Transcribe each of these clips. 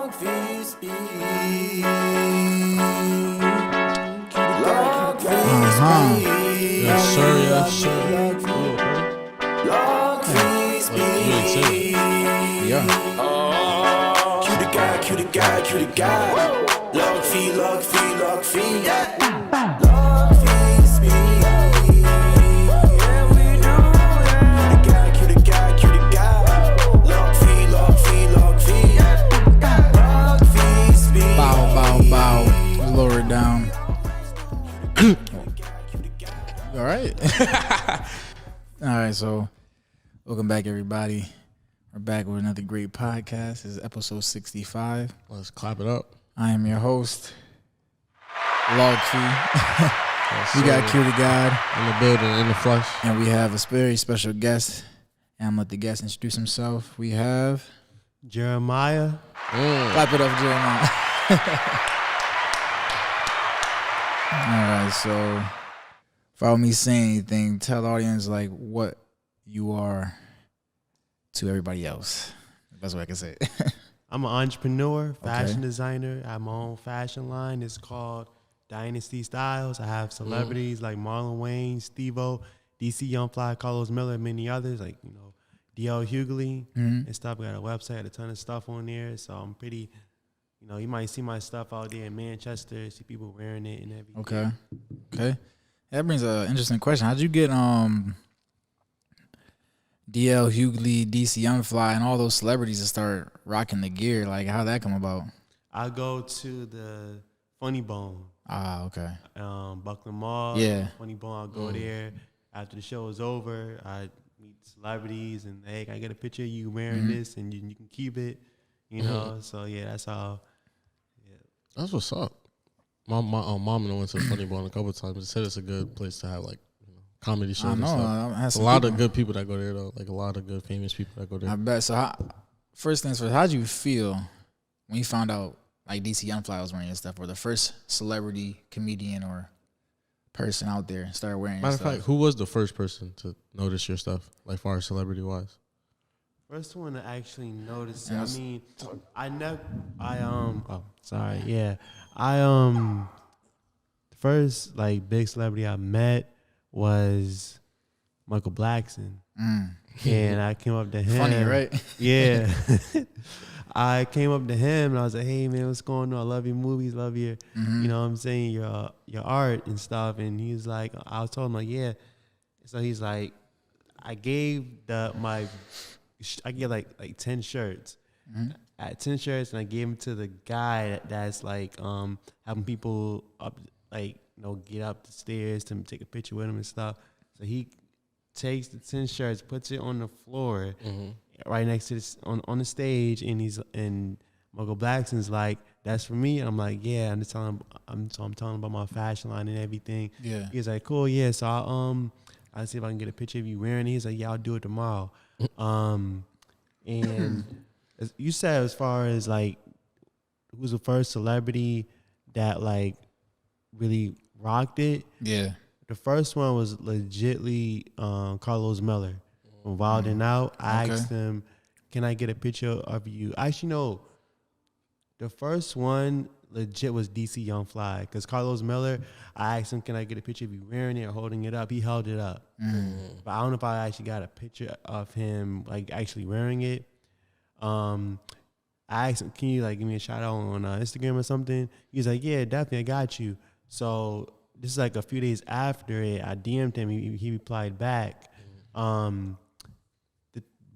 Logfe speak. Logfe speak. Yes, sir. Yes, sir. Logfe speak. Yeah. Cue the guy, cue the guy, cue the guy. Logfe, Logfe, Logfe. Logfe speak. Yeah, we do that. Cue the guy, cue the guy. Logfe, Logfe, Logfe. Logfe speak. Bow. Just lower it down. All right. All right, so welcome back, everybody. We're back with another great podcast. This is episode 65. Let's clap it up. I am your host, Logfe. We got Q the God In the building, in the flesh. and we have a very special guest. And I'm gonna let the guest introduce himself. We have Jeremiah. clap it up, Jeremiah. All right, so without me saying anything, tell the audience like what you are to everybody else. That's what I can say. I'm an entrepreneur, fashion designer. I have my own fashion line. It's called Dynasty Styles. I have celebrities like Marlon Wayne, Steve-O, DC Youngfly, Carlos Miller, and many others like, D.L. Hughley and stuff. I got a website, a ton of stuff on there. So I'm pretty, you might see my stuff out there in Manchester, see people wearing it and everything. Okay. That brings an interesting question. How'd you get DL Hughley, DC Youngfly, and all those celebrities to start rocking the gear? Like, how'd that come about? I go to the Funny Bone. Ah, okay. Buckland Mall. Yeah. Funny Bone, I'll go there. After the show is over, I meet celebrities and, hey, can I get a picture of you wearing this? And you can keep it, So, yeah, that's how. Yeah. That's what's up. My mom and I went to the Funny Bone a couple of times. They said it's a good place to have, like, comedy shows and stuff. A lot of good people that go there, though. Like, a lot of good famous people that go there. I bet. So, first things first, how'd you feel when you found out, like, DC Youngfly was wearing your stuff, or the first celebrity, comedian, or person out there started wearing your Matter of stuff? fact, who was the first person to notice your stuff, like, far as celebrity-wise? First one to actually notice it. Yeah, I mean, the first, like, big celebrity I met was Michael Blackson. And I came up to him. Funny, right? Yeah. I came up to him and I was like, hey, man, what's going on? I love your movies, love your, you know what I'm saying, your art and stuff. And he was like, I was told him, like, yeah. So he's like, I gave like 10 shirts. I had 10 shirts and I gave them to the guy that's like having people up, like, get up the stairs to take a picture with him and stuff. So he takes the 10 shirts, puts it on the floor right next to this on the stage, and Michael Blackson's like, that's for me. I'm like, yeah. I'm telling him about my fashion line and everything. Yeah. He's like, cool, yeah. So I'll see if I can get a picture of you wearing it. He's like, yeah, I'll do it tomorrow. And as you said, as far as like who's the first celebrity that like really rocked it, Yeah. the first one was legitly Carlos Miller from Wild 'N Out. I asked him, can I get a picture of you? Actually, no. The first one legit was DC Youngfly, because Carlos Miller, I asked him, can I get a picture of you wearing it or holding it up? He held it up. But I don't know if I actually got a picture of him like actually wearing it. I asked him, can you like give me a shout out on Instagram or something? He's like, yeah, definitely, I got you. So this is like a few days after it, I DM'd him. He replied back. The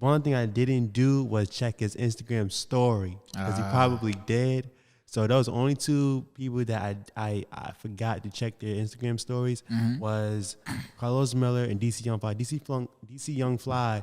one thing I didn't do was check his Instagram story, because he probably did. So those only two people that I forgot to check their Instagram stories was Carlos Miller and DC Youngfly. DC Youngfly,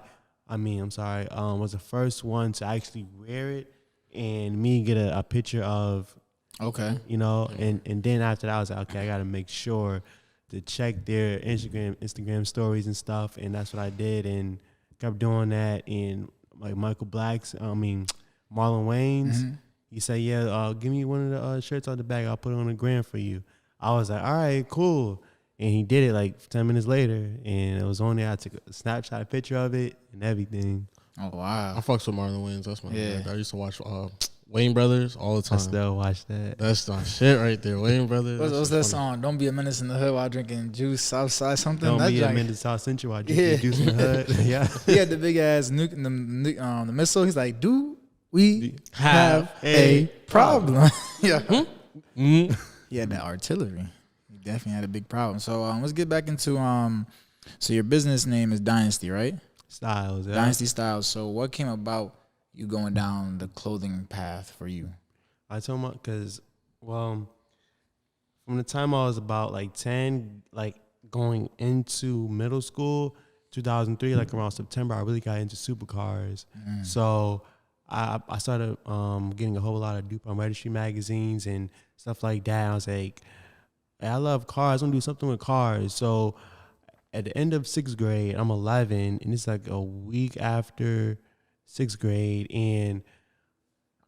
was the first one to actually wear it and me get a picture of. Okay. And then after that, I was like, okay, I got to make sure to check their Instagram stories and stuff. And that's what I did and kept doing that. And like Marlon Wayans, he said, yeah, give me one of the shirts out the bag. I'll put it on the gram for you. I was like, all right, cool. And he did it like 10 minutes later. And it was on there. I took a Snapchat picture of it and everything. Oh, wow. I fucks with Marlon Wayans. That's my Yeah. man. I used to watch Wayne Brothers all the time. I still watch that. That's my shit right there. Wayne Brothers. What's that song? Don't be a menace in the hood while drinking juice Southside something. Don't that be a menace South Central while drinking juice in the hood. Yeah. He had the big ass nuke, the missile. He's like, do we have a problem? Yeah. Mm-hmm. He had that artillery. He definitely had a big problem. So let's get back into so your business name is Dynasty, right? Styles. Yeah. Dynasty Styles. So what came about you going down the clothing path for you? I told my, because, well, from the time I was about like 10, like going into middle school, 2003, like around September, I really got into supercars. So I started getting a whole lot of DuPont Registry magazines and stuff like that. I was like, hey, I love cars. I want to do something with cars. So at the end of 6th grade, I'm 11, and it's like a week after 6th grade, and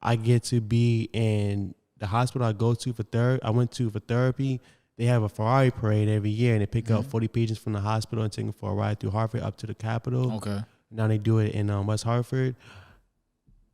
I get to be in the hospital I go to I went to for therapy. They have a Ferrari parade every year, and they pick up 40 patients from the hospital and take them for a ride through Hartford up to the Capitol. Okay. Now they do it in West Hartford.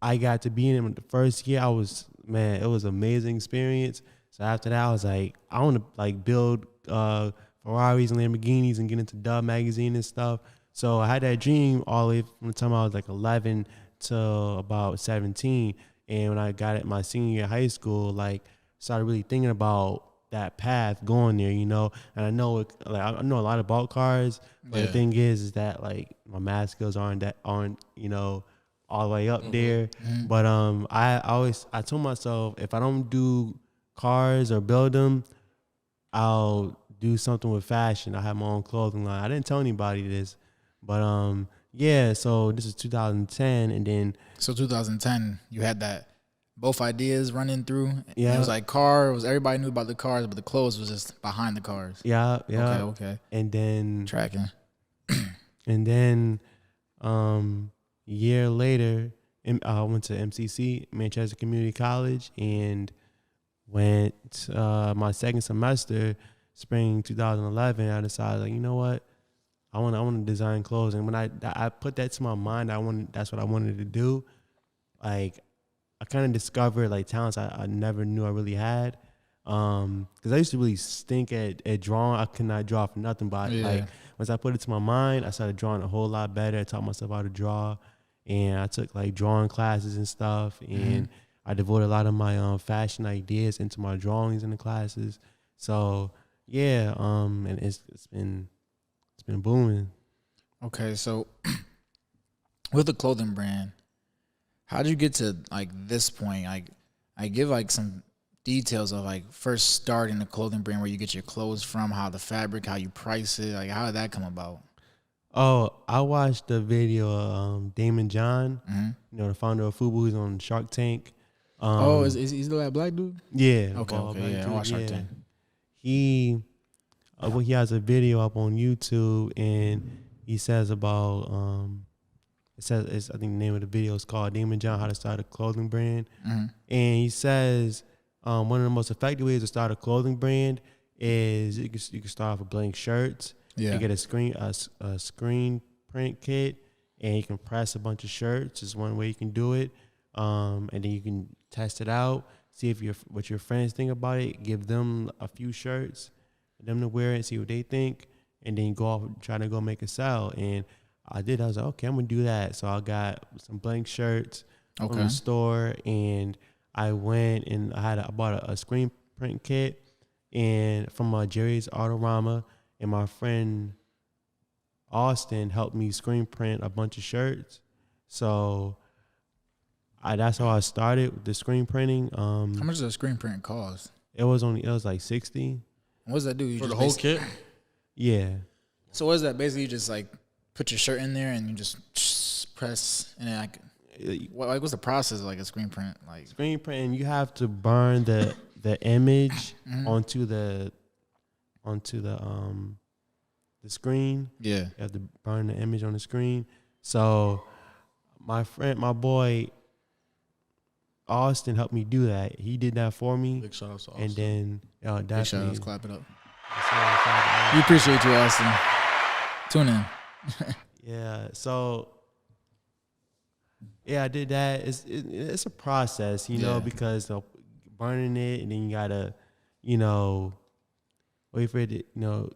I got to be in it the first year. It was an amazing experience. So after that, I was like, I want to like build Ferraris and Lamborghinis and get into Dub magazine and stuff. So I had that dream all the way from the time I was like 11 till about 17. And when I got at my senior year of high school, like started really thinking about that path going there, you know. And I know I know a lot about cars, but the thing is that like my math skills aren't you know, all the way up there. But I told myself, if I don't do cars or build them, I'll do something with fashion. I have my own clothing line. I didn't tell anybody this, but yeah. So this is 2010, and then 2010, you had that both ideas running through. Yeah, it was like everybody knew about the cars, but the clothes was just behind the cars. Yeah. Okay. And then tracking, and then a year later, I went to MCC, Manchester Community College, and went my second semester, spring 2011. I decided, like, you know what, I want to design clothes. And when I put that to my mind, that's what I wanted to do. Like, I kind of discovered like talents I never knew I really had. Because I used to really stink at drawing. I could not draw for nothing. But like once I put it to my mind, I started drawing a whole lot better. I taught myself how to draw, and I took like drawing classes and stuff. And I devoted a lot of my fashion ideas into my drawings in the classes. So yeah, and it's been booming. Okay, so with the clothing brand, how did you get to like this point? Like, I give like some details of like first starting the clothing brand, where you get your clothes from, how the fabric, how you price it, like how did that come about? Oh, I watched the video of Damon John, you know, the founder of FUBU, who's on Shark Tank. Is he that black dude? Yeah. Okay, yeah, I watched Shark Tank. He has a video up on YouTube, and he says about I think the name of the video is called Damon John, How to Start a Clothing Brand. And he says one of the most effective ways to start a clothing brand is you can start off with blank shirts. Yeah. You get a screen print kit, and you can press a bunch of shirts. Is one way you can do it. And then you can test it out, see what your friends think about it, give them a few shirts, them to wear it, see what they think, and then go off and try to go make a sale. And I was like, okay, I'm gonna do that. So I got some blank shirts from the store, and I went and I bought a screen print kit and from Jerry's Autorama, and my friend Austin helped me screen print a bunch of shirts. So that's how I started with the screen printing. How much does a screen print cost? It was like 60. What does that do? You for just the whole kit? Yeah. So what is that? Basically, you just like put your shirt in there and you just press, and then what's the process of like a screen print? Like screen printing, you have to burn the image onto the screen. Yeah. You have to burn the image on the screen. So my boy Austin helped me do that. He did that for me. Big shout out to Austin. And then big shout out, let's clap it up. We We appreciate you, Austin. Tune in. Yeah, so Yeah, I did that. It's a process, you know, because burning it and then you gotta, you know, wait for it to, you know,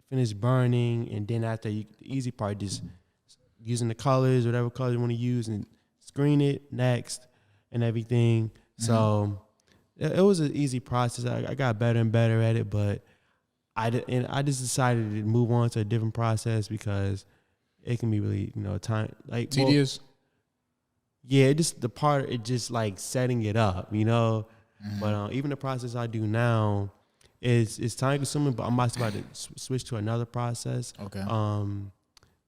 finish burning, and then after the easy part, just using the colors, whatever color you want to use, and screen it next and everything. So it was an easy process. I got better and better at it, but I just decided to move on to a different process because it can be really, you know, time like tedious. Yeah, it just like setting it up, you know. But even the process I do now is time consuming. But I'm about to switch to another process. Okay.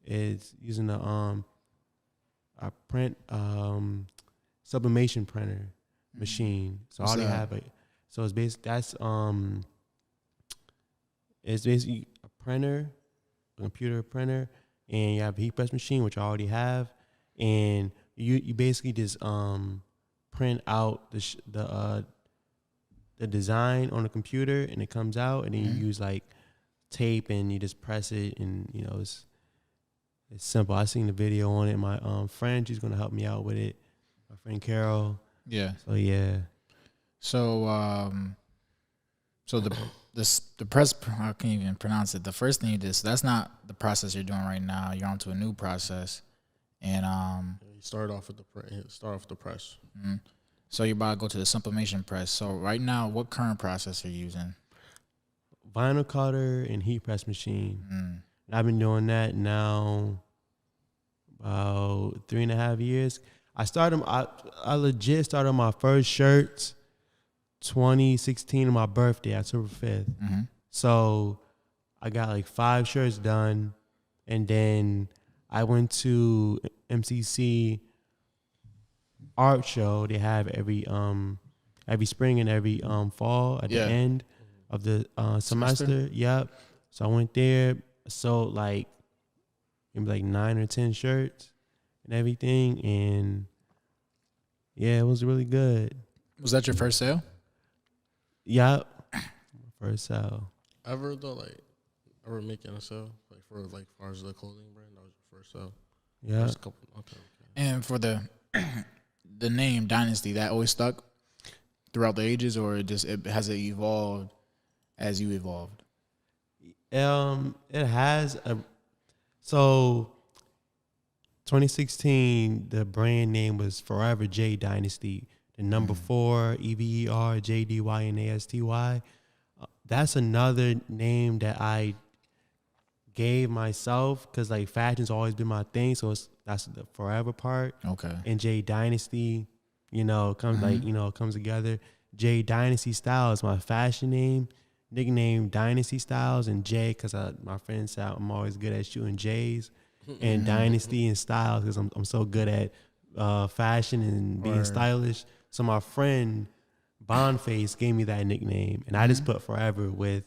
Is using a print sublimation printer machine. So I already have it. So it's basically a printer, a computer printer, and you have a heat press machine, which I already have, and you basically just print out the design on the computer, and it comes out, and then you use like tape, and you just press it, and you know it's simple. I seen the video on it. My friend, she's gonna help me out with it. My friend Carol. Yeah. So yeah. So so the press, I can't even pronounce it. The first thing you did, so that's not the process you're doing right now. You're onto a new process, and You start off with the press. so you're about to go to the sublimation press. So right now, what current process are you using? Vinyl cutter and heat press machine. I've been doing that now about 3.5 years. I legit started my first shirts 2016 on my birthday, October 5th. So I got like 5 shirts done, and then I went to MCC art show they have every spring and every fall at the end of the semester. Yep. So I went there, sold like maybe like 9 or 10 shirts and everything, and yeah, it was really good. Was that your first sale? Yep. First sale. Ever making a sale like for like far as the clothing brand? That was your first sale. Yeah. Okay. And for the name Dynasty, that always stuck throughout the ages, or has it evolved as you evolved? It has so 2016 the brand name was Forever J Dynasty. The number 4 EVER JDYNASTY. That's another name that I gave myself because like fashion's always been my thing. So that's the forever part. Okay. And J Dynasty, you know, comes like, you know, comes together. J Dynasty Style is my fashion name. Nickname Dynasty Styles, and J because my friends say I'm always good at shooting J's, and Dynasty and Styles because I'm so good at fashion and being stylish. So my friend Bondface gave me that nickname, and I just put Forever with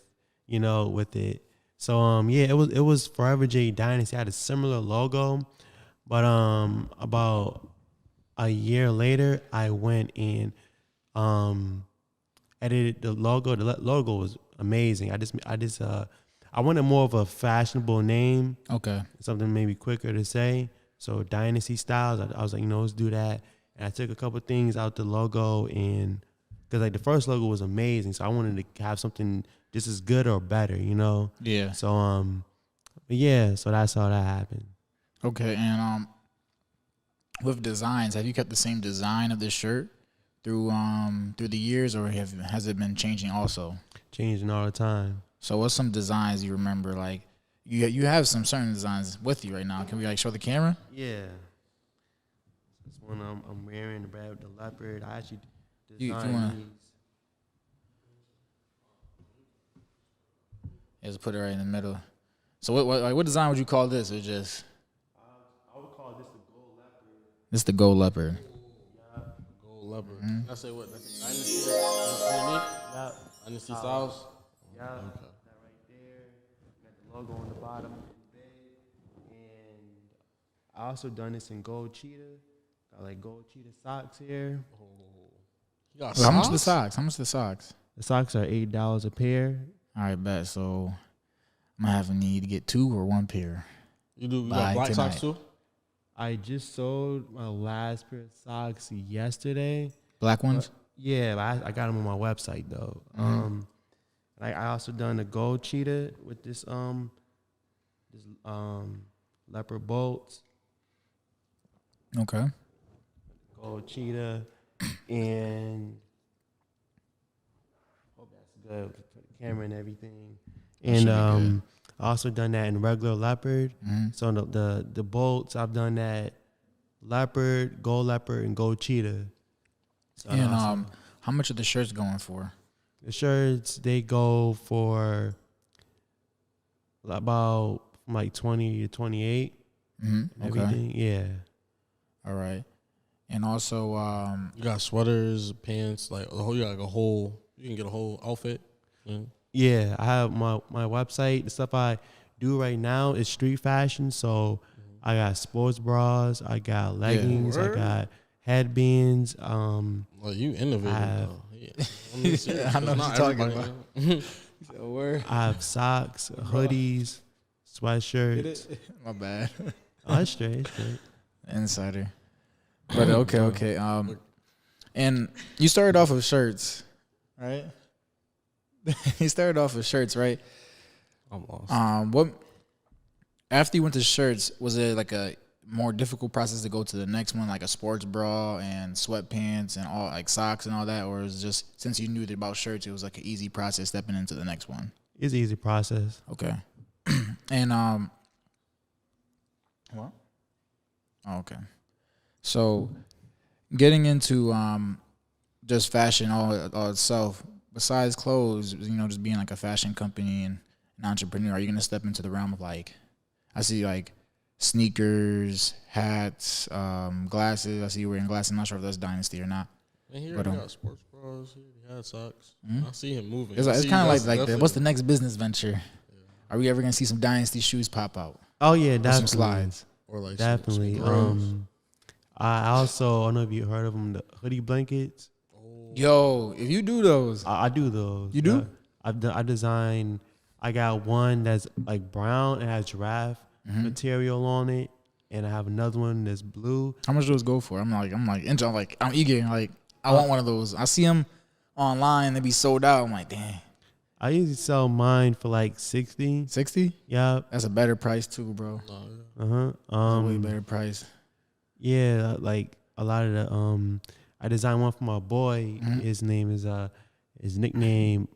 it. So yeah, it was Forever J Dynasty. I had a similar logo, but about a year later, I went and edited the logo. The logo was amazing. I wanted more of a fashionable name. Okay. Something maybe quicker to say. So Dynasty Styles, I was like, let's do that. And I took a couple things out the logo, and because like the first logo was amazing, so I wanted to have something just as good or better, you know. Yeah. So but yeah, so that's how that happened. Okay, and with designs, have you kept the same design of this shirt through the years, or has it been changing also? Changing all the time. So what's some designs you remember? Like you have some certain designs with you right now. Can we like show the camera? Yeah. This one I'm wearing, the leopard. I actually You designed wanna- these. Just put it right in the middle. So what design would you call this? Or just I would call this the gold leopard. this the gold leopard? Gold leopard. I say what? That's Dynasty underneath? Yep. Dynasty Styles? Yeah. That right there. Got the logo on the bottom. Big. And I also done this in gold cheetah. Got like gold cheetah socks here. You got How much are the socks? How much are the socks? The socks are $8 a pair. All right, bet. So I'm gonna have a need to get 2 or 1 pair. You got By black tonight. socks too? I just sold my last pair of socks yesterday. Black ones? Yeah, I got them on my website though. Like I also done a gold cheetah with this leopard bolts. Okay. Gold cheetah, and hope that's good for the camera and everything. And I also done that in regular leopard. So the bolts I've done that leopard, and gold cheetah. So And how much are the shirts going for? the shirts they go for about like 20 to 28. Everything, yeah. All right. And also, you got sweaters, pants, like you got like a whole. You can get a whole outfit. Yeah, I have my website. The stuff I do right now is street fashion. So I got sports bras, I got leggings, I got headbands. Well, you innovative though. Yeah. I know what you're talking about. I have socks, hoodies, sweatshirts. My bad. Oh, it's straight. Insider. But okay. And you started off with shirts, right? You started off with shirts, right? I'm lost. What after you went to shirts, was it like a more difficult process to go to the next one, like a sports bra and sweatpants and all like socks and all that, or is it just since you knew about shirts, it was like an easy process stepping into the next one? It's an easy process. Okay. And what? Oh, okay. So getting into just fashion all itself, besides clothes, just being like a fashion company and an entrepreneur, are you gonna step into the realm of like, I see like sneakers, hats, glasses. I see you wearing glasses. I'm not sure if that's Dynasty or not. And here we got sports bras. He had socks. I see him moving. It's kind of like what's the next business venture? Yeah. Are we ever gonna see some Dynasty shoes pop out? Oh yeah, definitely. Some slides. Or like definitely. I also, I don't know if you heard of them, the hoodie blankets. Yo, if you do those, I do those. You do? I designed. I got one that's like brown and has giraffe material on it, and I have another one that's blue. How much do those go for? I'm eager. Like I want one of those. I see them online. They be sold out. I'm like, dang. I usually sell mine for like 60. 60? Yeah. That's a better price too, bro. Way better price. Yeah, like a lot of the I designed one for my boy. His name is his nickname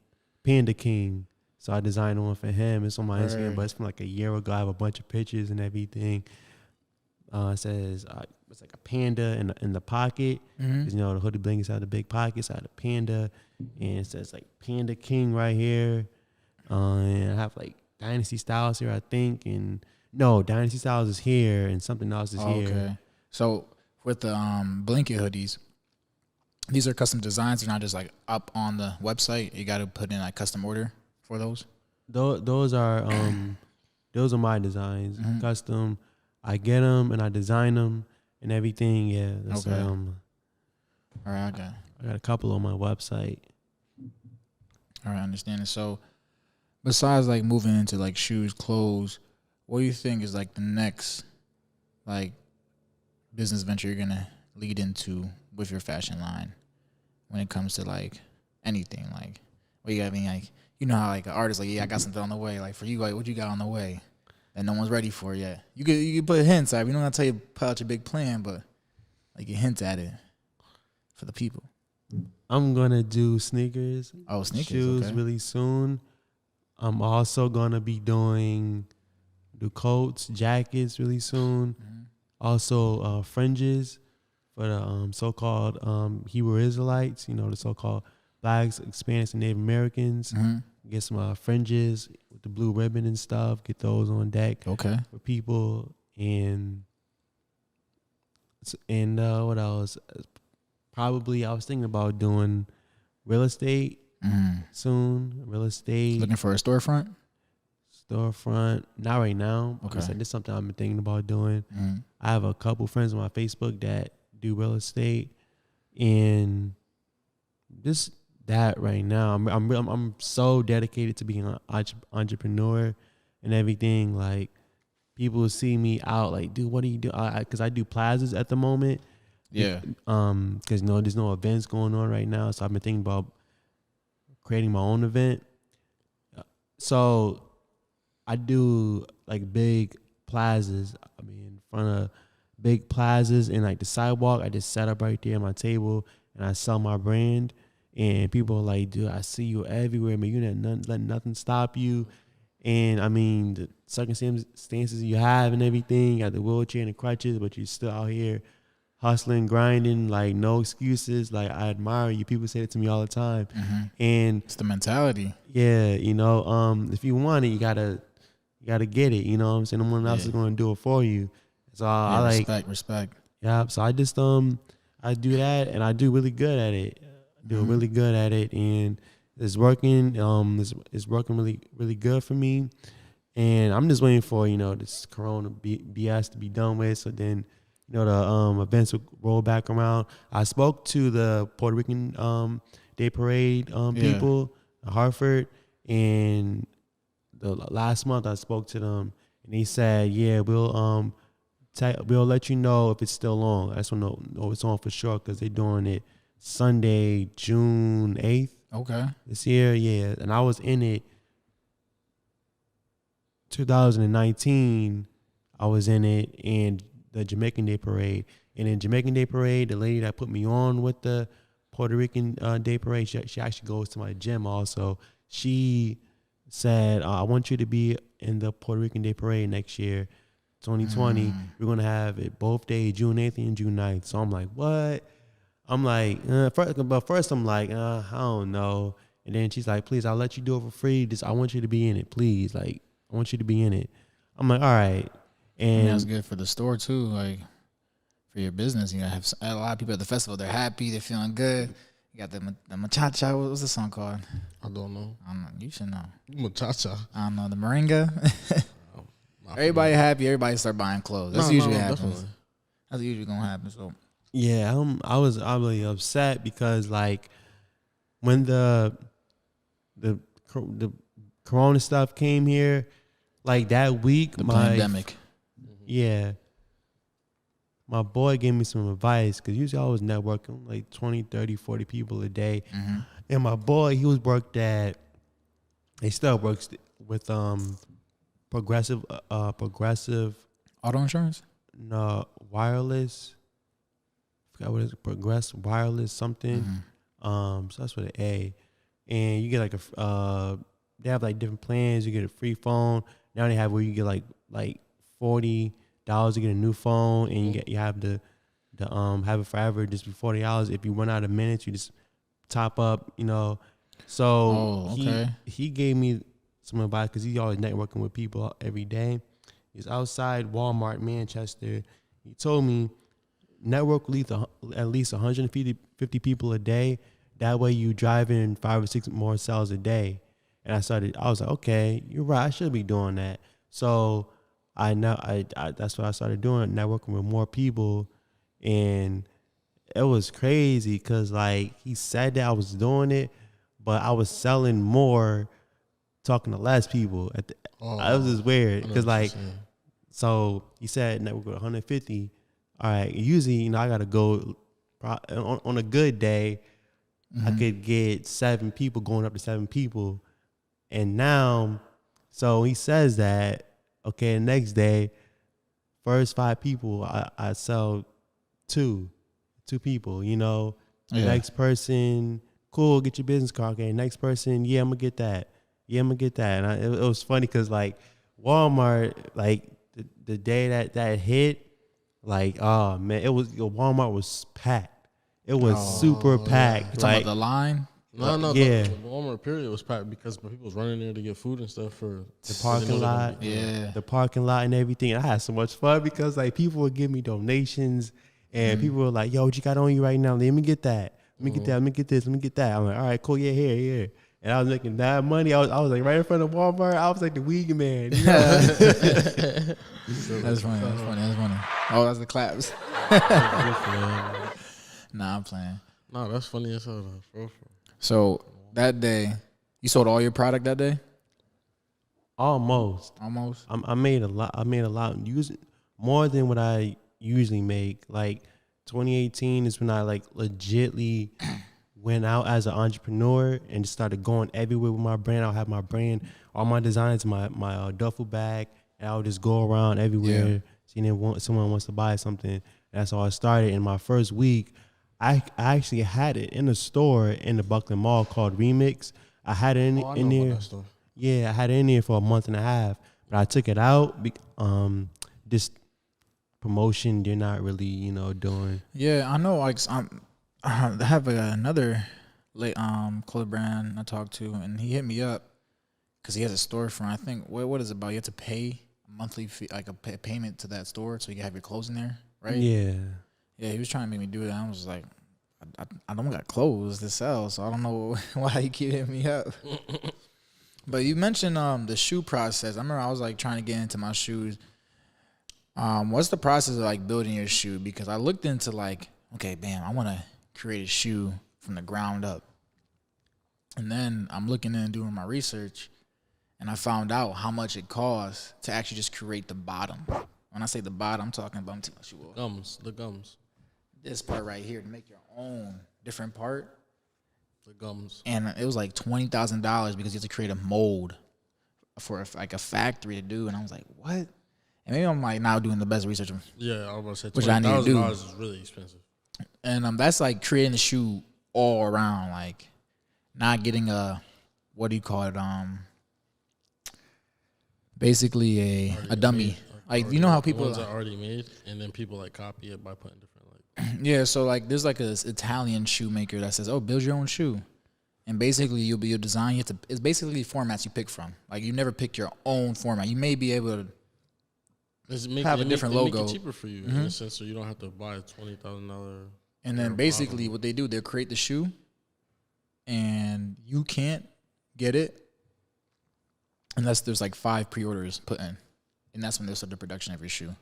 Panda King. So I designed one for him. It's on my Instagram, but it's from like a year ago. I have a bunch of pictures and everything. It says it's like a panda in the pocket. 'Cause, the hoodie blankets have the big pockets. I had a panda, and it says like Panda King right here. And I have like Dynasty Styles here, I think. And no, Dynasty Styles is here, and something else is here. Okay. So with the blanket hoodies, these are custom designs. They're not just like up on the website. You got to put in like custom order for those. Those are my designs, custom. I get them and I design them and everything. Yeah. That's, okay. All right. I got a couple on my website. All right, I understand it. So, besides like moving into like shoes, clothes, what do you think is like the next like business venture you're gonna lead into with your fashion line when it comes to like anything? Like, what you got? I mean, like, you know how like an artist like, yeah, I got something on the way. Like for you, like what you got on the way that no one's ready for yet? You could put hints. Like, we don't have to tell you put out your big plan, but like you hint at it for the people. I'm gonna do sneakers. Oh, sneakers, shoes okay. really soon. I'm also gonna be do coats, jackets really soon. Also fringes for the so-called Hebrew Israelites. The so-called Blacks, Hispanics, and Native Americans. Get some fringes with the blue ribbon and stuff. Get those on deck. Okay. For people and what else? Probably I was thinking about doing real estate soon. Real estate. Looking for a storefront? Storefront. Not right now. Okay. Like I said, this is something I've been thinking about doing. I have a couple friends on my Facebook that do real estate, and just that right now. I'm so dedicated to being an entrepreneur and everything. Like people see me out like, dude, what do you do? Because I do plazas at the moment. Yeah. Because there's no events going on right now, so I've been thinking about creating my own event. So I do like big plazas. I mean, in front of big plazas and like the sidewalk, I just set up right there on my table and I sell my brand. And people are like, dude, I see you everywhere, man. You didn't let nothing stop you. And I mean, the circumstances you have and everything, you got the wheelchair and the crutches, but you're still out here hustling, grinding, like no excuses. Like I admire you. People say it to me all the time. Mm-hmm. And it's the mentality. Yeah, if you want it, you gotta get it. You know what I'm saying? No one else is gonna do it for you. So I like respect. Yeah. So I just I do that and I do really good at it. Really good at it, and it's working. It's working really, really good for me. And I'm just waiting for this Corona BS to be done with, so then the events will roll back around. I spoke to the Puerto Rican Day Parade people, Hartford, and the last month I spoke to them, and they said, yeah, we'll let you know if it's still on. I just want to know it's on for sure because they're doing it Sunday, June 8th. Okay. This year, yeah. And I was in it 2019. I was in it and the Jamaican Day Parade. And in Jamaican Day Parade, the lady that put me on with the Puerto Rican Day Parade, she actually goes to my gym also. She said, I want you to be in the Puerto Rican Day Parade next year, 2020. We're going to have it both days, June 8th and June 9th. So I'm like, what? I'm like, first I'm like, I don't know. And then she's like, please, I'll let you do it for free. I want you to be in it, please. Like, I want you to be in it. I'm like, all right. And that's good for the store too, like for your business. You have a lot of people at the festival. They're happy. They're feeling good. You got the muchacha. What's the song called? I don't know. You should know. Muchacha. I don't know. The moringa. Everybody happy. Everybody start buying clothes. That's usually happens. Definitely. That's usually gonna happen. So. Yeah, I was really upset because like when the Corona stuff came here, like that week, the pandemic. Yeah, my boy gave me some advice because usually I was networking like 20, 30, 40 people a day, and my boy he still works with progressive auto insurance. No, wireless. Forgot what it is, Progress Wireless something. So that's with an A. And you get like they have like different plans. You get a free phone. Now they have where you get like $40 to get a new phone, and you have to have it forever. Just be $40. If you run out of minutes, you just top up. So he gave me some advice because he's always networking with people every day. He's outside Walmart, Manchester. He told me, network with at least 150 people a day. That way you drive in 5 or 6 more sales a day. And I was like, okay, you're right. I should be doing that. So that's what I started doing, networking with more people. And it was crazy because like he said that I was doing it, but I was selling more, talking to less people. It was just weird because like, so he said network with 150. All right, usually, I got to go on a good day, I could get 7 people going up to 7 people. And now, so he says that, okay, the next day, first 5 people, I sell 2 people, The next person, cool, get your business card. Okay, next person, yeah, I'm going to get that. And it was funny because, like, Walmart, like, the day that hit, like, oh man, Walmart was packed. It was super packed. You talking about the line? No, yeah. The Walmart period was packed because people was running there to get food and stuff for the parking lot. Yeah, the parking lot and everything. I had so much fun because like people would give me donations, and people were like, "Yo, what you got on you right now? Let me get that. Let me get that. Let me get this. Let me get that." I'm like, "All right, cool. Yeah, here." And I was making that money. I was like right in front of Walmart. I was like the weed man. That's funny. Oh, that's the claps. Nah, I'm playing. No, that's funny as hell. So that day, you sold all your product that day? Almost. Almost. I made a lot. I made a lot using more than what I usually make. Like 2018 is when I like legitly went out as an entrepreneur and just started going everywhere with my brand. I'll have my brand, all my designs, my duffel bag, and I would just go around everywhere, seeing if someone wants to buy something. And that's how I started. In my first week, I actually had it in a store in the Buckland Mall called Remix. I had it in there. Yeah, I had it in there for a month and a half, but I took it out. This promotion they're not really, doing. Yeah, I know. Like I have another clothing brand I talked to, and he hit me up because he has a storefront. I think what is it about? You have to pay a monthly fee, like a payment to that store, so you can have your clothes in there, right? Yeah. Yeah, he was trying to make me do that. I was like, I don't got clothes to sell, so I don't know why you keep hitting me up. But you mentioned the shoe process. I remember I was like trying to get into my shoes. What's the process of like building your shoe? Because I looked into like, okay, bam, I want to create a shoe from the ground up. And then I'm looking in and doing my research, and I found out how much it costs to actually just create the bottom. When I say the bottom, I'm talking about the gums. This part right here to make your own different part. The gums. And it was like $20,000 because you have to create a mold for like a factory to do. And I was like, what? And maybe I'm like now doing the best research. Yeah, I was about to say which I need to do. $20,000 is really expensive. And that's like creating the shoe all around, like not getting a, what do you call it? Basically a dummy. Like, you know how people ones are already made, and then people like copy it by putting different like. Yeah, so like there's like a Italian shoemaker that says, "Oh, build your own shoe," and basically you'll be your design. You have to. It's basically formats you pick from. Like you never pick your own format. You may be able to have a different logo. Make it cheaper for you in a sense, so you don't have to buy a $20,000. And then basically what they do, they'll create the shoe, and you can't get it unless there's like 5 pre-orders put in. And that's when they'll start the production of your shoe.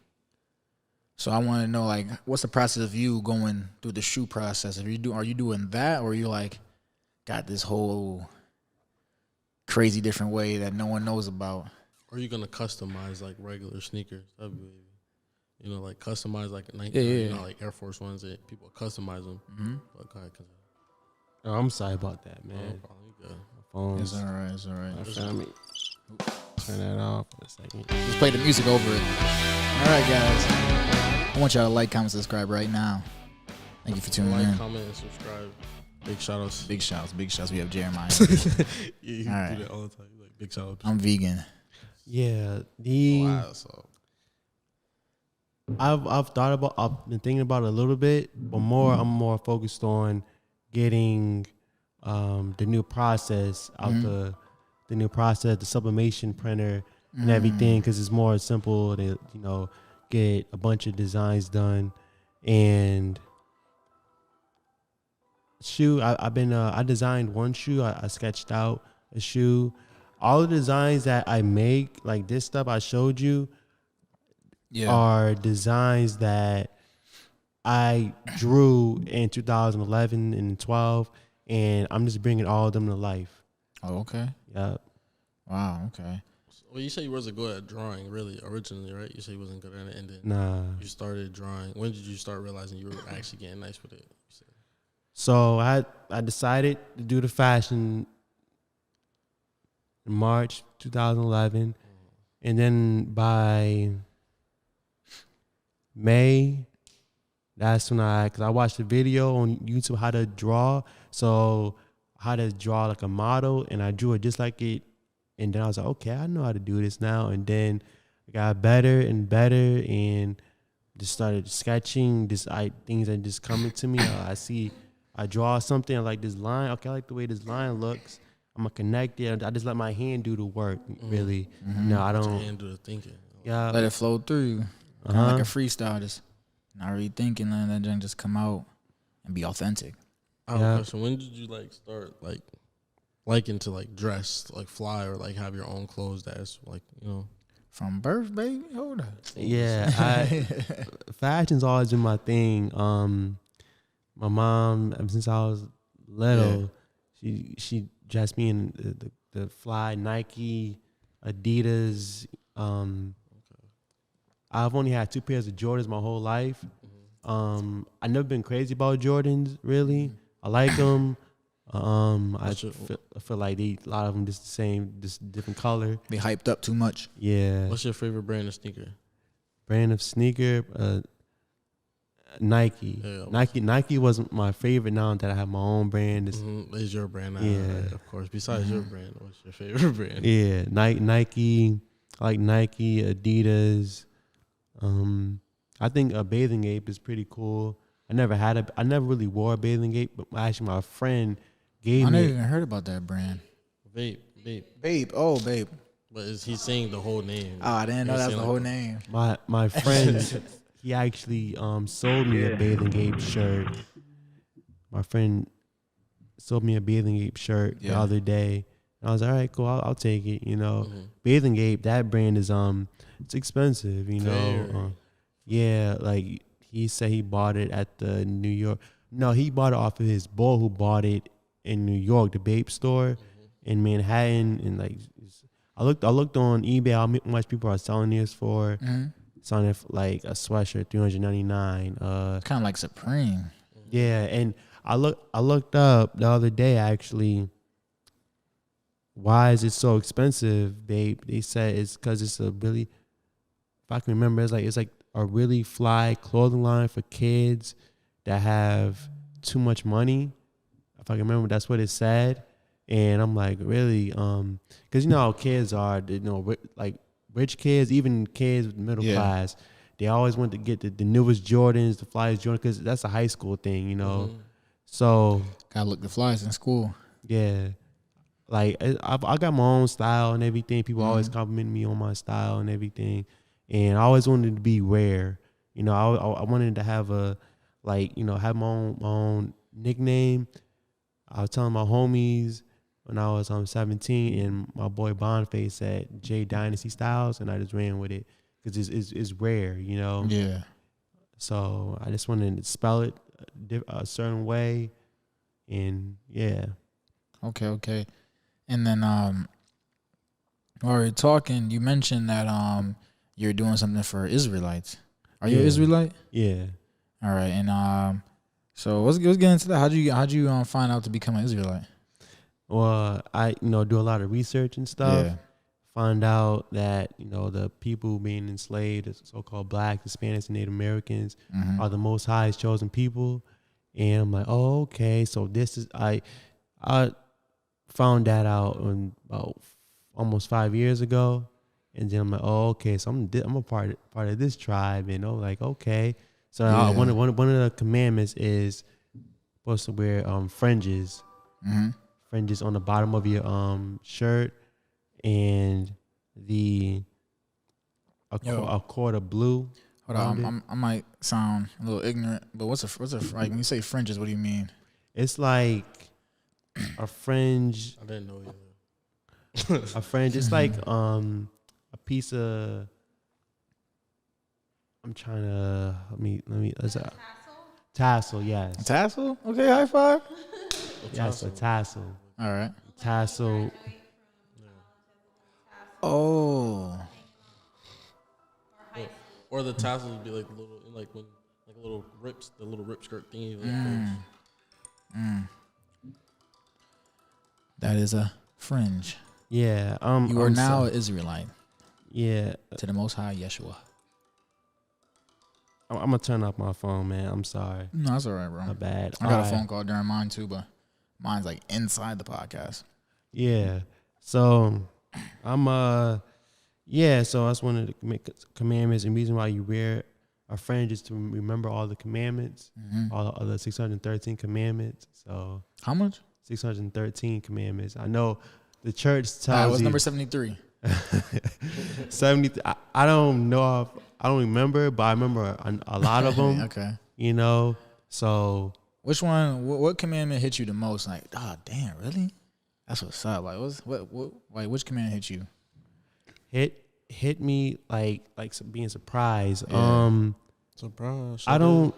So I want to know, like, what's the process of you going through the shoe process? Are you doing that, or are you like got this whole crazy different way that no one knows about? Or are you gonna customize like regular sneakers? That'd be, like customize like Nike, like Air Force Ones. That people customize them. Mm-hmm. But go ahead, Oh, I'm sorry about that, man. No problem. You good. My phone's. It's all right. It's all right. Turn that off for a second. Just play the music over it. All right, guys. I want y'all to like, comment, subscribe right now. Thank you for tuning in. Like, comment, and subscribe. Big shout outs. Big shouts. We have Jeremiah. You all right. do that all the time. Like big shout outs. I'm vegan. Yeah. I've been thinking about it a little bit, but I'm more focused on getting the new process out the new process, the sublimation printer and everything, because it's more simple to get a bunch of designs done. And shoe, I designed one shoe. I sketched out a shoe. All the designs that I make, like this stuff I showed you, are designs that I drew in 2011 and 12, and I'm just bringing all of them to life. Oh, okay. Yep. Wow, okay. Well, you say you wasn't good at drawing, really, originally, right? You say you wasn't good at it, and then you started drawing. When did you start realizing you were actually getting nice with it? So I decided to do the fashion in March 2011, and then by May, that's when because I watched a video on YouTube how to draw. So how to draw like a model, and I drew it just like it. And then I was like, okay, I know how to do this now. And then I got better and better, and just started sketching things that just coming to me. I draw something, I like this line. Okay, I like the way this line looks. I'm gonna connect it. I just let my hand do the work, really. No, I don't. Let your hand do the thinking. Yeah, let it flow through you. Like a freestyle, just not really thinking, and then just come out and be authentic. I have a question. When did you start liking to dress, fly, or have your own clothes that's From birth, baby? Hold up. Yeah, fashion's always been my thing. My mom, ever since I was little, she dressed me in the fly Nike Adidas. I've only had 2 pairs of Jordans my whole life. I've never been crazy about Jordans, really. I like them. I feel like a lot of them just the same, just different color. They hyped up too much. Yeah. What's your favorite brand of sneaker? Brand of sneaker, Nike. Yeah, Nike wasn't my favorite. Now that I have my own brand, It's your brand now, Yeah. of course. Besides your brand, what's your favorite brand? yeah, Nike. I like Nike, Adidas. I think a bathing ape is pretty cool. I never really wore a bathing ape, but actually my friend gave I me. never even heard about that brand. Vape. Babe. Oh, Babe. But he's saying the whole name. Oh, I didn't know that's the whole name. My friend, he actually sold me a bathing ape shirt. My friend sold me a bathing ape shirt the other day. And I was like, all right, cool, I'll take it. You know, Bathing Ape, that brand is it's expensive. You know, yeah, like he said he bought it at the New York. No, he bought it off of his boy who bought it in New York, the Bape store in Manhattan, and like. I looked on eBay how much people are selling this for. Selling it for like a sweatshirt, $399. Kind of like Supreme. Yeah, and I looked up the other day actually. Why is it so expensive, babe? They said it's because it's a really, if I can remember, it's like a really fly clothing line for kids that have too much money. If I can remember, that's what it said. And I'm like, really? Because you know how kids are, you know, like rich kids, even kids with middle class, they always want to get the newest Jordans, the flyest Jordans, because that's a high school thing, you know. So Gotta look the flies in school. yeah, like I got my own style and everything. People always compliment me on my style and everything, and I always wanted to be rare. You know, I wanted to have have my own nickname. I was telling my homies when I was 17, and my boy Bondface said J Dynasty Styles, and I just ran with it because it's rare, you know. Yeah. So I just wanted to spell it a certain way, and yeah. Okay. And then while we're talking, you mentioned that you're doing something for Israelites. Are you an Israelite? Yeah. All right, and so let's get into that. How'd you find out to become an Israelite? Well, I do a lot of research and stuff. Yeah. Find out that the people being enslaved, the so-called Blacks, Hispanics, and Native Americans, are the Most High's chosen people. And I'm like, oh, okay. So this is I found that out about almost 5 years ago, and then I'm like, oh, okay. So I'm a part of this tribe, and like, okay. So one of the commandments is supposed to wear fringes, fringes on the bottom of your shirt, and a cord of blue. Hold on, I might sound a little ignorant, but what's a like when you say fringes? What do you mean? It's like a fringe. I didn't know either. A fringe. It's like a piece of. I'm trying to let me. Tassel, yes. A tassel? Okay, high five. Yes, a tassel. All right. Tassel. Oh. Or the tassels would be like little, little rips, the little rip skirt thingy. That is a fringe. Yeah. You are now an Israelite. Yeah. To the Most High Yeshua. I'm gonna turn off my phone, man. I'm sorry. No, that's all right, bro. My bad. I got a phone call during mine too, but mine's like inside the podcast. Yeah. So I'm so that's one of the commandments, and reason why you wear a fringe is to remember all the commandments, all the other 613 commandments. So how much? 613 commandments. I know the church tells what's you number 73? 70. I don't know. I don't remember, but I remember a lot of them. Okay. So which one? What commandment hit you the most? Like, oh damn, really? That's what's up. Like, like which commandment hit you? Hit me like being surprised. Yeah. Surprise. I don't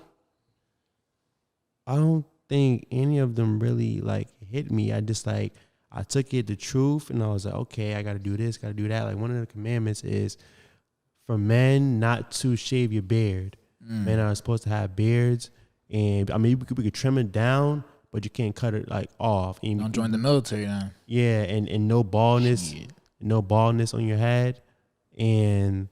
think any of them really like hit me. I just I I took it the truth, and I was like, okay, I got to do this, got to do that. Like one of the commandments is for men not to shave your beard. Men are supposed to have beards, and I mean we could trim it down, but you can't cut it like off. And Don't join the military then. Yeah, and no baldness, no baldness on your head, and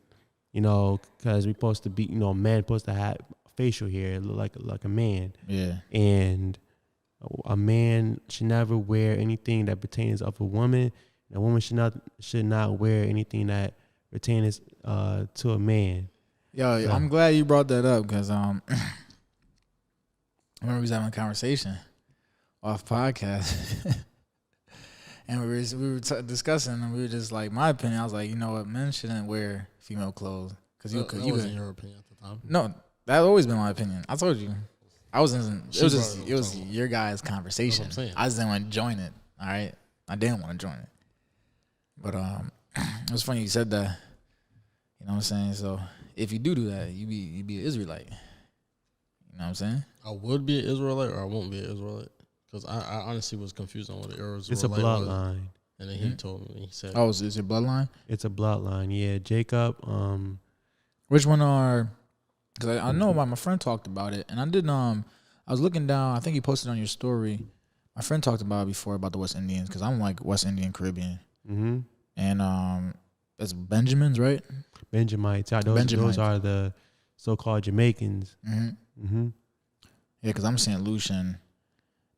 because we're supposed to be, men supposed to have facial hair, look like a man. Yeah, and a man should never wear anything that pertains of a woman. And a woman should not wear anything that pertains to a man. Yo, I'm glad you brought that up because I remember we was having a conversation off podcast, and we were discussing, and we were just like, my opinion. I was like, you know what, men shouldn't wear female clothes because you wasn't your opinion at the time. No, that's always been my opinion. I told you, I wasn't. It was your guys' conversation. I just didn't want to join it. All right, I didn't want to join it, but it was funny you said that. You know what I'm saying? So if you do that, you be an Israelite. You know what I'm saying? I would be an Israelite or I won't be an Israelite because I honestly was confused on what the Israelite was. It's a bloodline. And then he told me, he said, "Oh, is it bloodline?" It's a bloodline. Yeah, Jacob. Which one are? Because I know my friend talked about it, and I did. I was looking down. I think you posted on your story. My friend talked about it before about the West Indians because I'm like West Indian Caribbean. Mm-hmm. And it's Benjamins, right? Benjamites. Those are the so-called Jamaicans. Mm-hmm. Mm-hmm. Yeah, because I'm St. Lucian,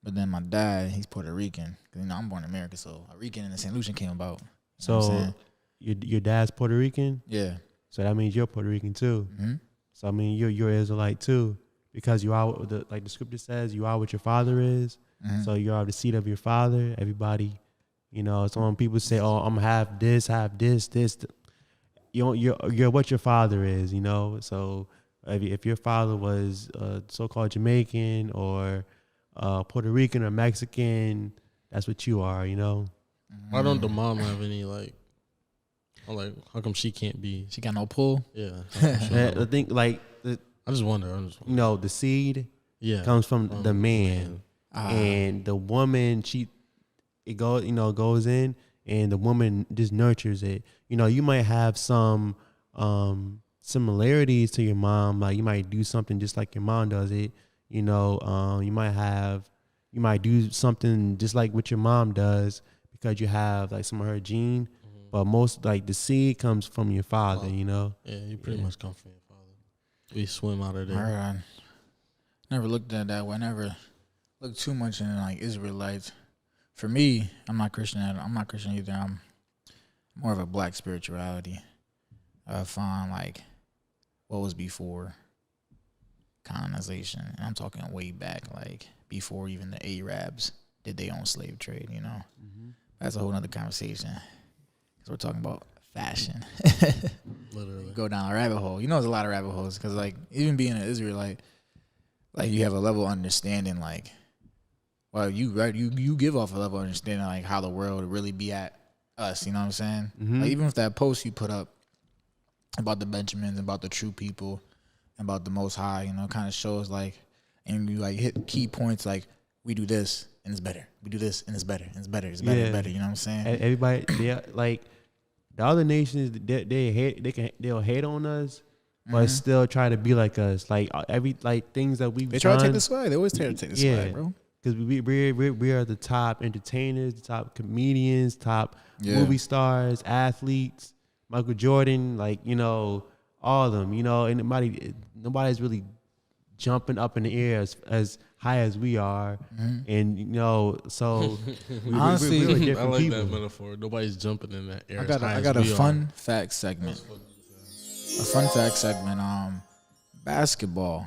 but then my dad, he's Puerto Rican. Because I'm born in America, so a Rican and a St. Lucian came about. So your dad's Puerto Rican? Yeah. So that means you're Puerto Rican too. Mm-hmm. So I mean you're Israelite too, because you are like the scripture says, you are what your father is. Mm-hmm. So you are the seed of your father. Everybody, so when people say, "Oh, I'm have this," you're what your father is. So if your father was so-called Jamaican or Puerto Rican or Mexican, that's what you are. Why don't the mom have any I'm like, how come she can't be? She got no pull? Yeah. I think I just wonder. The seed comes from the man. And the woman, goes in, and the woman just nurtures it. You might have some similarities to your mom. Like you might do something just like your mom does it. You might do something just like what your mom does because you have like some of her gene. Mm-hmm. But most the seed comes from your father. Yeah, you pretty much come from your father. We swim out of there. All right. Never looked at it that way. Never looked too much into Israelites. For me, I'm not Christian. I'm not Christian either. I'm more of a black spirituality. I find what was before colonization. And I'm talking way back, before even the Arabs did their own slave trade. Mm-hmm. That's a whole other conversation. Because we're talking about fashion. Literally. Go down a rabbit hole. There's a lot of rabbit holes. Because even being an Israelite, you have a level of understanding, well, you give off a level of understanding, how the world would really be at us, you know what I'm saying? Mm-hmm. Even with that post you put up about the Benjamins, about the true people, about the Most High, kind of shows, and you, hit key points, we do this, and it's better. We do this, and it's better, and it's better, it's better, and better, you know what I'm saying? Everybody, the other nations, they'll hate on us, but still try to be like us. Things that we've done. They try to take the swag. They always try to take the swag, bro. Because we are the top entertainers, the top comedians, top movie stars, athletes, Michael Jordan, all of them. And nobody's really jumping up in the air as high as we are. Mm-hmm. And so honestly, we're different I like people. that metaphor. Nobody's jumping in that air. I got a fun fact segment. A fun fact segment. Basketball.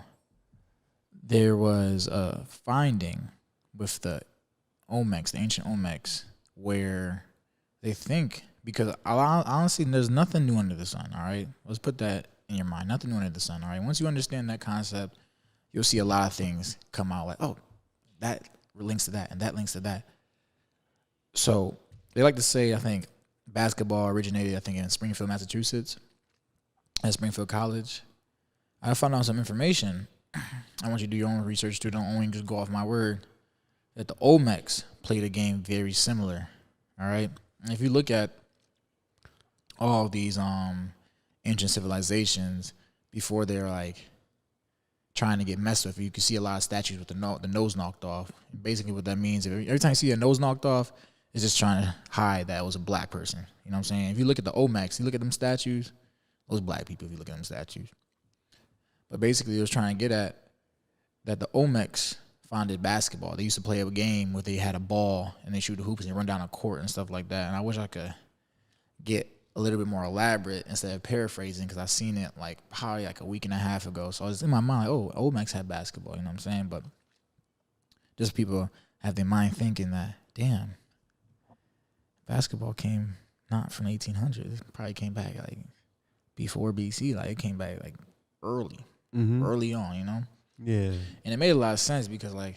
There was a finding with the Olmecs, the ancient Olmecs, where they think, because honestly, there's nothing new under the sun, all right? Let's put that in your mind. Nothing new under the sun, all right? Once you understand that concept, you'll see a lot of things come out oh, that links to that, and that links to that. So they like to say, I think, basketball originated, in Springfield, Massachusetts, at Springfield College. I found out some information. I want you to do your own research too. Don't only just go off my word. That the Olmecs played a game very similar All right. And if you look at all these ancient civilizations before they're like trying to get messed with, you can see a lot of statues with the nose knocked off. And basically, what that means, every time you see a nose knocked off, it's just trying to hide that it was a black person. You know what I'm saying? If you look at the Olmecs, you look at them statues, those black people. If you look at them statues, but basically, it was trying to get at that the Olmecs founded basketball. They used to play a game where they had a ball and they shoot the hoops and run down a court and stuff like that. And I wish I could get a little bit more elaborate instead of paraphrasing, because I seen it like probably like a week and a half ago. So I was in my mind, like, oh, Olmecs had basketball. You know what I'm saying? But just people have their mind thinking that, damn, basketball came not from 1800s. It probably came back like before BC. Like it came back like early on, you know? Yeah. And it made a lot of sense because, like,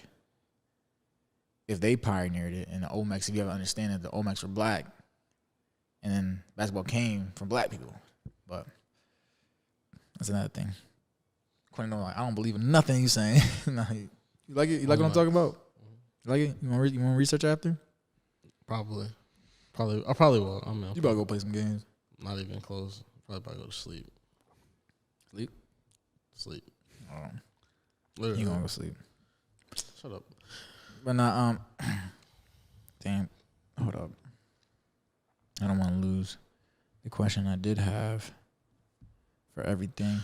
if they pioneered it and the Olmecs, if you ever understand that the Olmecs were black, and then basketball came from black people. But that's another thing. Quentin, like, I don't believe in nothing he's saying. You like it? You like what I'm talking about? You like it? You want to research after? Probably. I probably will. I mean, you better go play some games. Not even close. Probably about to go to sleep. Sleep. You gonna go sleep? Shut up. But now, damn, hold up. I don't want to lose the question I did have for everything.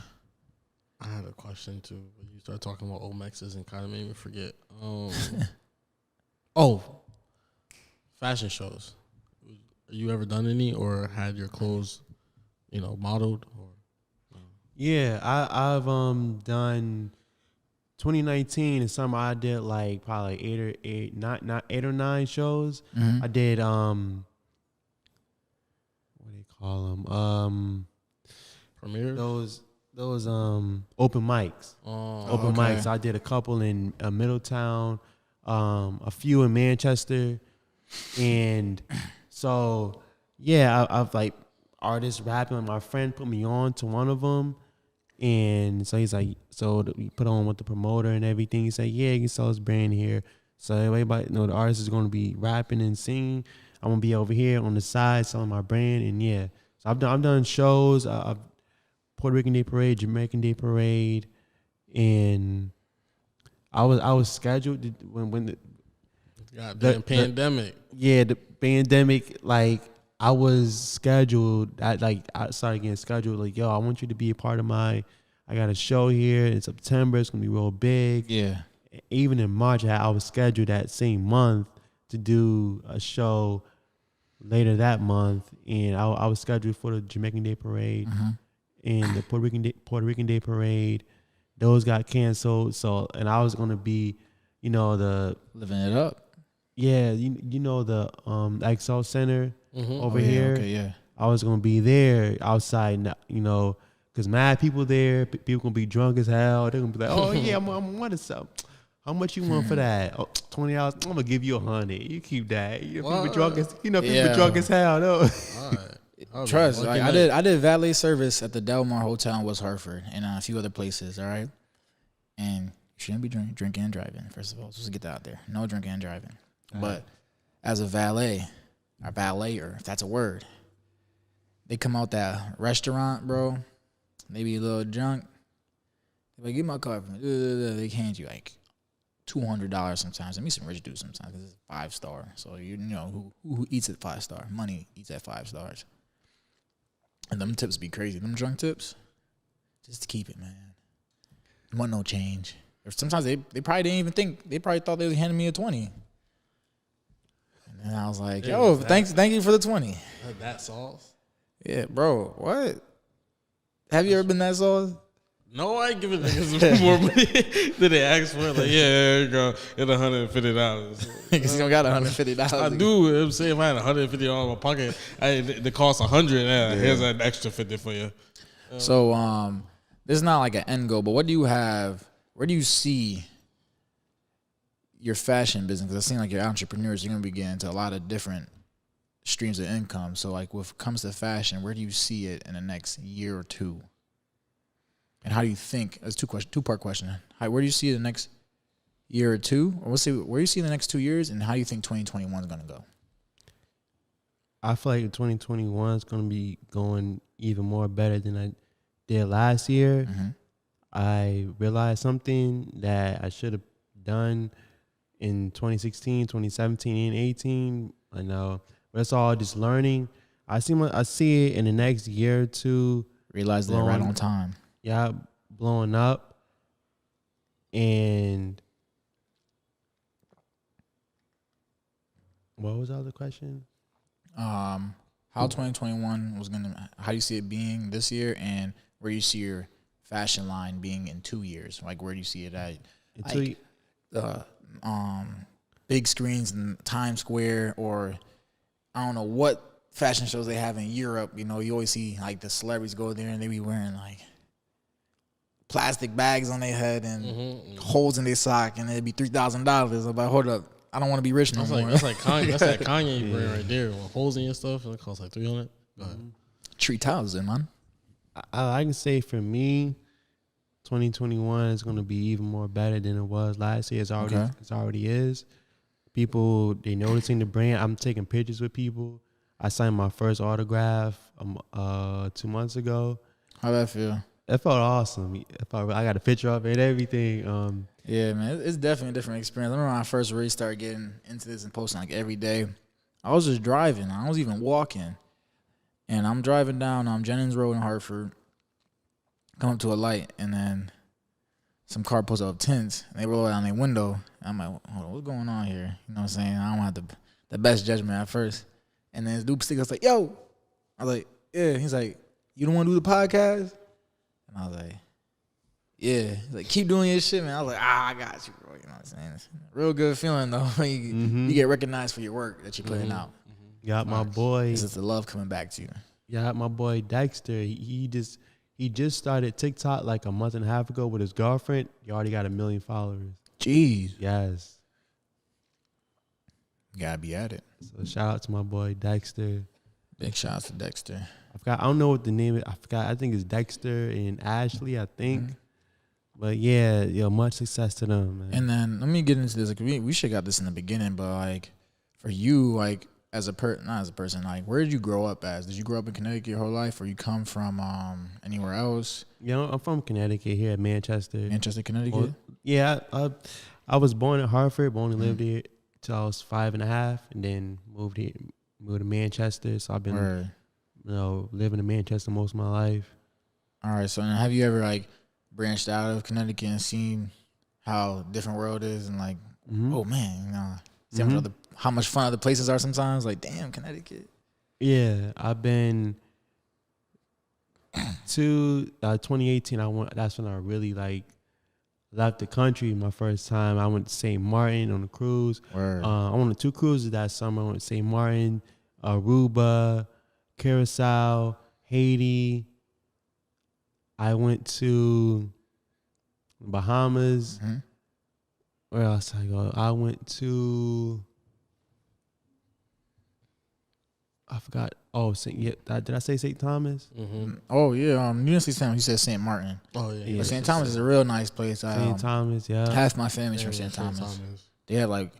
I had a question too, but you started talking about Olmexes and kind of made me forget. Fashion shows. Have you ever done any or had your clothes, modeled? Or Yeah, I've done 2019 in summer. I did like probably eight or nine shows. Mm-hmm. I did what do you call them? Premiere? Those open mics. Open mics. I did a couple in Middletown, a few in Manchester, and so yeah, I've like artists rapping. My friend put me on to one of them, and so he's like, so we put on with the promoter and everything. He said, yeah, you can sell his brand here. So everybody know the artist is going to be rapping and singing. I'm gonna be over here on the side selling my brand, and yeah, so I've done shows. I've Puerto Rican Day Parade, Jamaican Day Parade, and I was scheduled to, when the pandemic. The pandemic, like I was scheduled. I started getting scheduled. Like, yo, I want you to be a part of I got a show here in September. It's gonna be real big. Yeah. Even in March, I was scheduled that same month to do a show later that month, and I was scheduled for the Jamaican Day Parade and the Puerto Rican Day Parade. Those got canceled. So, and I was gonna be, the living it up. Yeah, the XL Center over here. Okay, yeah. I was gonna be there outside, because mad people there. People gonna be drunk as hell. They're gonna be like, "Oh yeah, I'm wanting something. How much you want for that? Oh, $20. I'm gonna give you $100. You keep that. People drunk as drunk as hell. No. All right. Trust. Like, I did valet service at the Delmar Hotel in West Hartford and a few other places. All right, and you shouldn't be drinking and driving. First of all, just to get that out there. No drinking and driving. But as a valet, or valeter, if that's a word, they come out that restaurant, bro. They be a little drunk. They like, get my car. They hand you like $200 sometimes. I mean, some rich dudes sometimes. This is 5-star. So you know who eats at 5-star? Money eats at 5 stars. And them tips be crazy. Them drunk tips, just to keep it, man. Want no change. Or sometimes they probably didn't even think. They probably thought they was handing me a 20. And I was like, yo, thank you for the 20. That sauce? Yeah, bro. What? Have you ever been that sauce? No, I ain't giving niggas more money than they ask for. Like, yeah, there you go. It's $150. Because you don't got $150. I do. I'm saying if I had $150 in my pocket, the cost $100. Yeah, here's an extra $50 for you. So, this is not like an end goal, but what do you have? Where do you see your fashion business? Because it seems like you're entrepreneurs. You're gonna be getting into a lot of different streams of income. So, like, when it comes to fashion, where do you see it in the next year or two? And how do you think? That's two-part question. Where do you see it in the next year or two? Or we'll see where do you see in the next 2 years, and how do you think 2021 is gonna go? I feel like 2021 is going to be going even more better than I did last year. Mm-hmm. I realized something that I should have done in 2016, 2017, and 18. I know, but it's all just learning. I see it in the next year or two. Realize that right on time. Yeah, blowing up. And what was the other question? How 2021 was gonna, how do you see it being this year, and where do you see your fashion line being in 2 years? Like, where do you see it at? Like, big screens in Times Square, or I don't know what fashion shows they have in Europe. You know, you always see like the celebrities go there and they be wearing like plastic bags on their head and holes in their sock, and it'd be $3,000. I'm like, hold up, I don't want to be rich no more. That's like Kanye. That's that Kanye brand right there with holes in your stuff, and it costs like $300. Go ahead. 3,000, man. I can say for me, 2021 is going to be even more better than it was last year. It already is. People, they noticing the brand. I'm taking pictures with people. I signed my first autograph 2 months ago. How'd that feel? It felt awesome. I got a picture of it and everything. Yeah, man, it's definitely a different experience. I remember when I first really started getting into this and posting like every day. I was just driving. I was even walking. And I'm driving down Jennings Road in Hartford, come up to a light, and then some car pulls up tints, and they roll down their window. I'm like, hold on, what's going on here? You know what I'm saying? I don't have the best judgment at first. And then this dude sticks, I was like, yo. I was like, yeah. He's like, you don't want to do the podcast? And I was like, yeah. He's like, keep doing your shit, man. I was like, I got you, bro. You know what I'm saying? It's a real good feeling, though, when you get recognized for your work that you're putting out. Got my boy. This is the love coming back to you. Yeah, my boy Dexter. He just started TikTok like a month and a half ago with his girlfriend. He already got 1 million followers. Jeez. Yes. You gotta be at it. So shout out to my boy Dexter. Big shout out to Dexter. I don't know what the name is. I forgot. I think it's Dexter and Ashley, I think. But yeah, much success to them, man. And then let me get into this. Like, we should have got this in the beginning, but like for you, like not as a person, like where did you grow up as? Did you grow up in Connecticut your whole life, or you come from anywhere else? I'm from Connecticut here, Manchester. Manchester, Connecticut? Yeah, I was born in Hartford, but only lived here till I was 5.5, and then moved to Manchester. So I've been living in Manchester most of my life. All right, so have you ever like branched out of Connecticut and seen how different world is, and like, oh man, see how much fun other places are sometimes? Like, damn, Connecticut. Yeah, I've been to 2018. That's when I really like left the country. My first time, I went to St. Martin on a cruise. Word. I went on 2 cruises that summer. I went to St. Martin, Aruba, Curacao, Haiti. I went to Bahamas. Where else did I go? I went to, I forgot. Oh, did I say St. Thomas? Oh yeah. You didn't say St. You said St. Martin. Oh yeah. But St. Thomas is a real nice place. St. Thomas, yeah. Half my family's from St. Thomas. They have like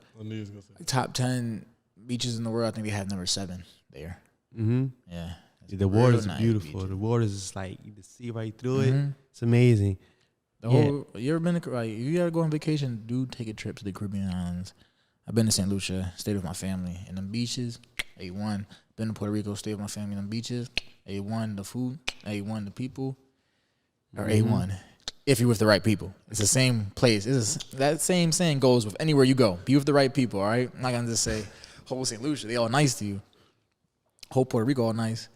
top 10 beaches in the world. I think they have number 7 there. Yeah. The waters are beautiful. Beaches. The waters is like you can see right through it. It's amazing. You ever been to, like, you gotta go on vacation, dude, take a trip to the Caribbean islands. I've been to St. Lucia, stayed with my family, and them beaches, A1. Been to Puerto Rico, stayed with my family, and them beaches, A1. The food, A1. The people, or A1. If you're with the right people, it's the same place. That same saying goes with anywhere you go. Be with the right people. All right, I'm not gonna just say whole St. Lucia, they all nice to you. Whole Puerto Rico all nice.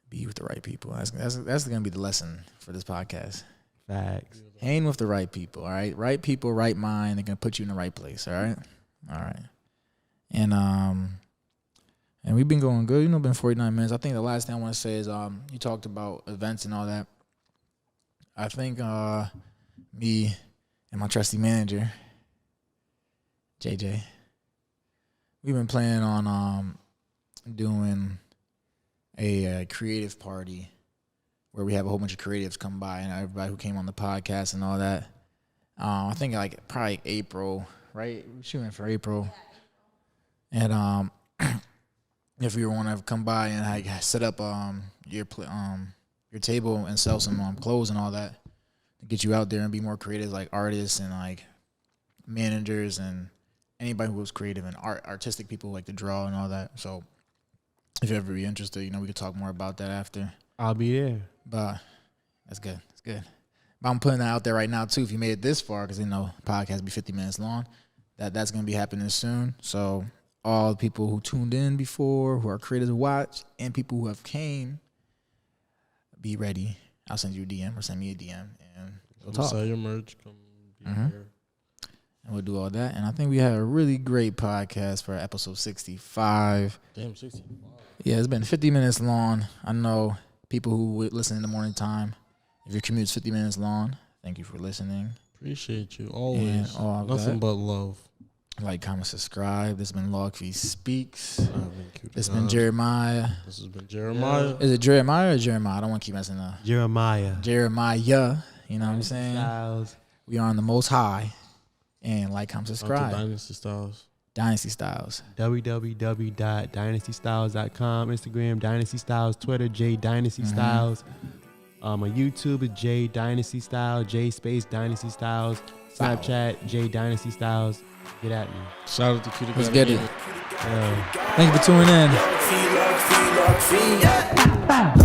Be with the right people. That's gonna be the lesson for this podcast. Facts. Hang with the right people, all right? Right people, right mind. They're going to put you in the right place, all right? All right. And we've been going good. Been 49 minutes. I think the last thing I want to say is you talked about events and all that. I think me and my trusty manager, JJ, we've been planning on doing a creative party where we have a whole bunch of creatives come by and everybody who came on the podcast and all that. I think like probably April, right? We're shooting for April. And if you want to come by and like set up your table and sell some clothes and all that, to get you out there and be more creative, like artists and like managers and anybody who was creative and artistic people who like to draw and all that. So if you ever be interested, you know, we could talk more about that after. I'll be there. But that's good. That's good. But I'm putting that out there right now too. If you made it this far, because you know, podcast be 50 minutes long, that's gonna be happening soon. So all the people who tuned in before, who are creators to watch, and people who have came, be ready. I'll send you a DM or send me a DM and we'll talk. Sell your merch. Come be here. And we'll do all that. And I think we had a really great podcast for episode 65. Damn, 65. Yeah, it's been 50 minutes long. I know people who would listen in the morning time. If your commute's 50 minutes long, thank you for listening. Appreciate you always. Nothing but love. Like, comment, subscribe. This has been Logfe Speaks. This has been been Jeremiah. This has been Jeremiah. Is it Jeremiah or Jeremiah? I don't want to keep messing up. Jeremiah. You know what I'm saying? Styles. We are on the Most High. And like, comment, subscribe. Dynasty Styles. Dynasty Styles. www.dynastystyles.com. Instagram, Dynasty Styles. Twitter, J Dynasty Styles. On YouTube is J Dynasty Styles. J space Dynasty Styles. Snapchat, J Dynasty Styles. Get at me. Shout out to Cutie. Let's get it. Yeah. Thank you for tuning in. Logfe, Logfe, Logfe, yeah.